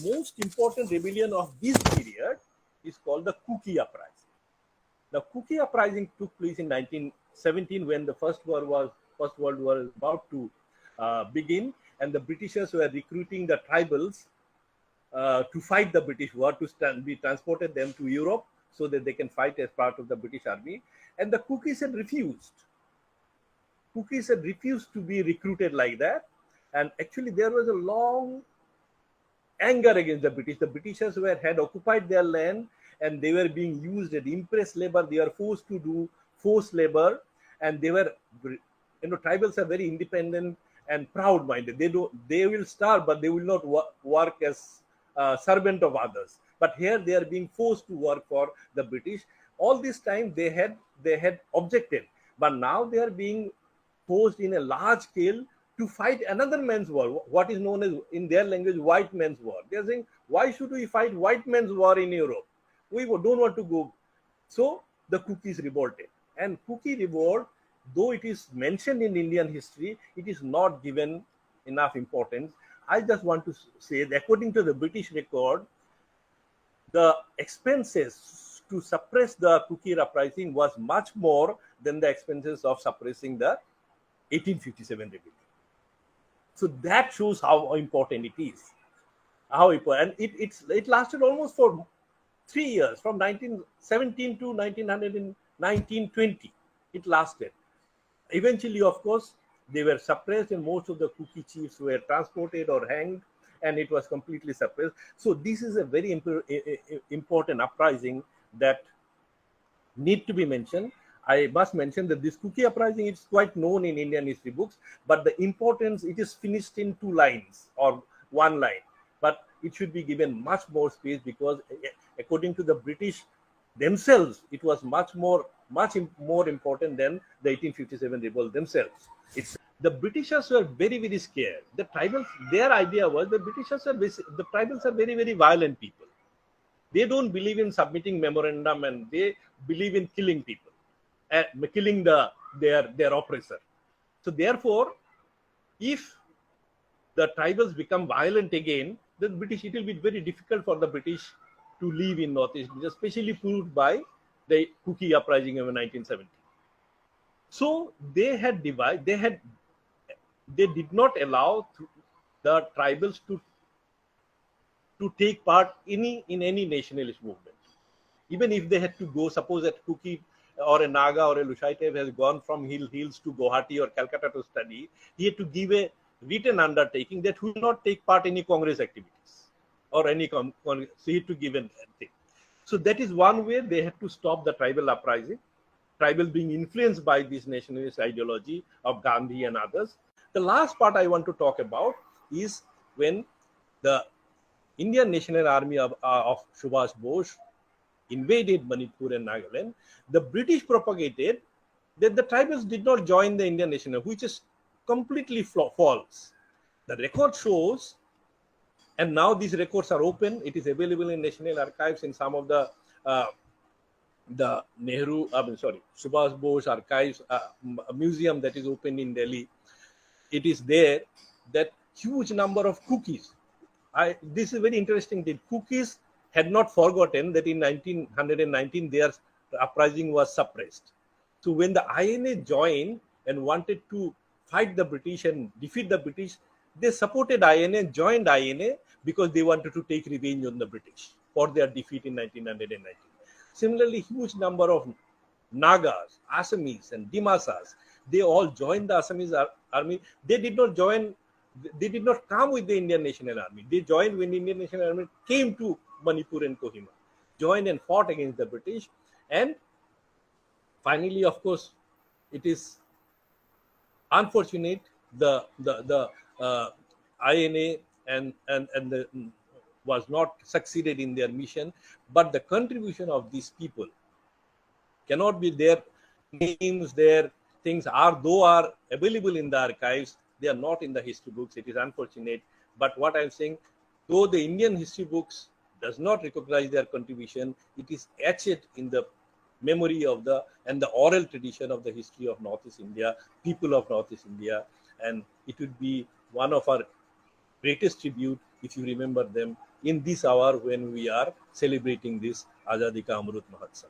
most important rebellion of this period is called the Kuki uprising. The Kuki uprising took place in 1917 when the First World War was about to begin, and the Britishers were recruiting the tribals to fight the British war, to be transported them to Europe so that they can fight as part of the British army. And the Kukis had refused. Kukis had refused to be recruited like that. And actually, there was a long anger against the British. The Britishers had occupied their land and they were being used as impress labor. They were forced to do forced labor, and they were, tribals are very independent and proud-minded. They will starve, but they will not work as servant of others. But here they are being forced to work for the British. All this time they had objected, but now they are being forced in a large scale to fight another man's war, what is known as in their language white man's war. They are saying, why should we fight white man's war in Europe? We don't want to go. So the Kukis revolted, and Kuki revolt, though it is mentioned in Indian history, it is not given enough importance. I just want to say that according to the British record, the expenses to suppress the Kuki uprising was much more than the expenses of suppressing the 1857 rebellion. So that shows how important it is. How important, and it lasted almost for 3 years, from 1917 to 1920. It lasted. Eventually, of course, they were suppressed, and most of the Kuki chiefs were transported or hanged, and it was completely suppressed. So this is a very important uprising that need to be mentioned. I must mention that this Kuki uprising is quite known in Indian history books, but the importance, it is finished in 2 lines or 1 line. But it should be given much more space, because according to the British themselves, it was much more important than the 1857 revolt themselves. The Britishers were very, very scared. The tribals, their idea was the tribals are very, very violent people. They don't believe in submitting memorandum, and they believe in killing people, killing their oppressor. So therefore, if the tribals become violent again, then it will be very difficult for the British to live in Northeast, especially proved by the Kuki uprising of 1970. So they did not allow the tribals to take part in any nationalist movement. Even if they had to go, suppose that Kuki or a Naga or a Lushaitev has gone from hills to Guwahati or Calcutta to study, he had to give a written undertaking that he will not take part in any Congress activities or any Congress. So he had to give a thing. So that is one way they had to stop the tribal uprising, tribal being influenced by this nationalist ideology of Gandhi and others. The last part I want to talk about is when the Indian National Army of Subhash Bose invaded Manipur and Nagaland, the British propagated that the tribals did not join the Indian National, which is completely false. The record shows, and now these records are open. It is available in National Archives in some of the Subhash Bose Archives museum that is open in Delhi. It is there that huge number of Kukis. This is very interesting. The Kukis had not forgotten that in 1919 their uprising was suppressed. So when the INA joined and wanted to fight the British and defeat the British, they supported INA, joined INA, because they wanted to take revenge on the British for their defeat in 1919. Similarly, huge number of Nagas, Assamese and Dimasas, they all joined the Assamese army. They did not come with the Indian National Army. They joined when the Indian National Army came to Manipur and Kohima, joined and fought against the British. And finally, of course, it is unfortunate the INA and was not succeeded in their mission, but the contribution of these people cannot be, their names, their things are available in the archives. They are not in the history books. It is unfortunate. But what I'm saying, though the Indian history books does not recognize their contribution, it is etched in the memory of the oral tradition of the history of Northeast India, people of Northeast India, and it would be one of our greatest tribute if you remember them in this hour when we are celebrating this Azadi Ka Amrut Mahotsav.